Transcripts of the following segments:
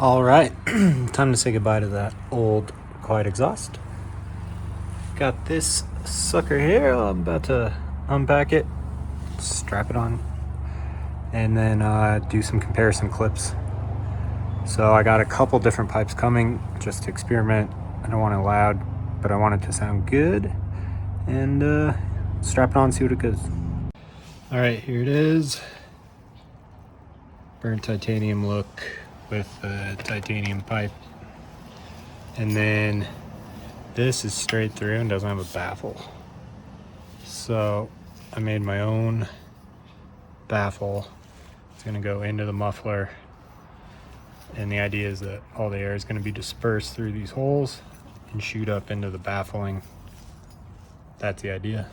All right, time to say goodbye to that old quiet exhaust. Got this sucker here. I'm about to unpack it, strap it on, and then do some comparison clips. So I got a couple different pipes coming just to experiment. I don't want it loud, but I want it to sound good. And strap it on, see what it goes. All right, here it is. Burnt titanium look with a titanium pipe. And then this is straight through and doesn't have a baffle. So I made my own baffle. It's gonna go into the muffler. And the idea is that all the air is gonna be dispersed through these holes and shoot up into the baffling. That's the idea.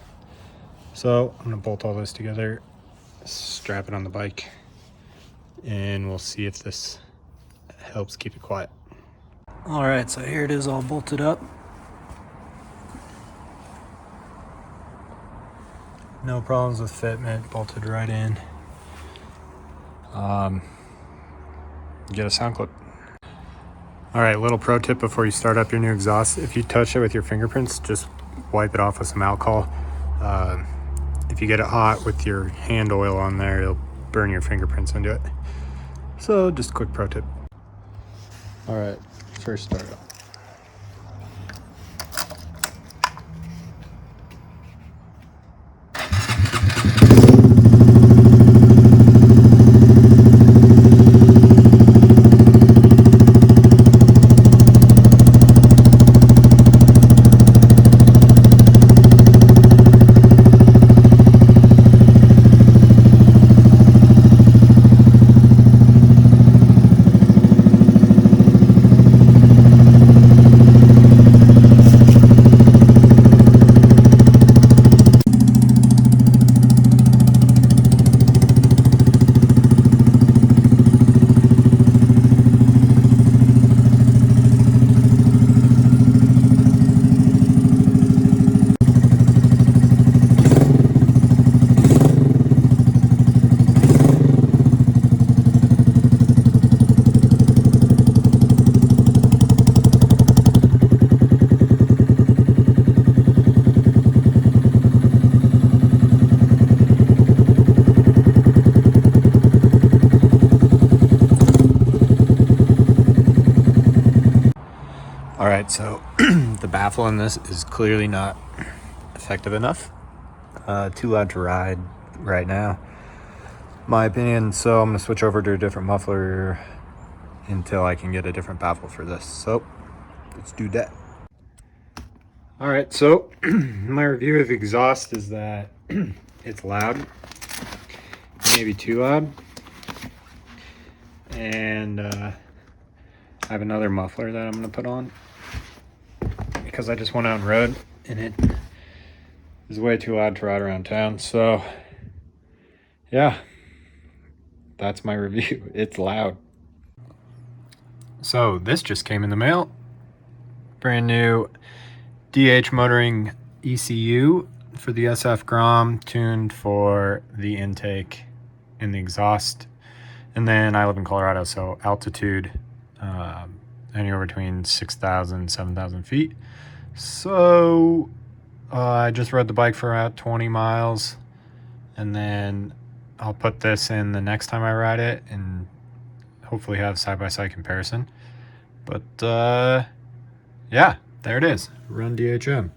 So I'm gonna bolt all this together, strap it on the bike, and we'll see if this helps keep it quiet. All right, so here it is all bolted up. No problems with fitment, bolted right in. Get a sound clip. All right, little pro tip before you start up your new exhaust. If you touch it with your fingerprints, just wipe it off with some alcohol. If you get it hot with your hand oil on there, it'll burn your fingerprints into it. So just a quick pro tip. All right, first start up. All right, so the baffle in this is clearly not effective enough. Too loud to ride right now, my opinion. So I'm gonna switch over to a different muffler until I can get a different baffle for this. So let's do that. All right, so my review of the exhaust is that it's loud, maybe too loud. And I have another muffler that I'm gonna put on because I just went out and rode and it is way too loud to ride around town. So yeah, that's my review. It's loud. So this just came in the mail. Brand new DH motoring ECU for the SF Grom, tuned for the intake and the exhaust. And then I live in Colorado, so altitude anywhere between 6,000 7,000 feet. So I just rode the bike for about 20 miles, and then I'll put this in the next time I ride it and hopefully have side-by-side comparison. But yeah, there it is. Run DHM.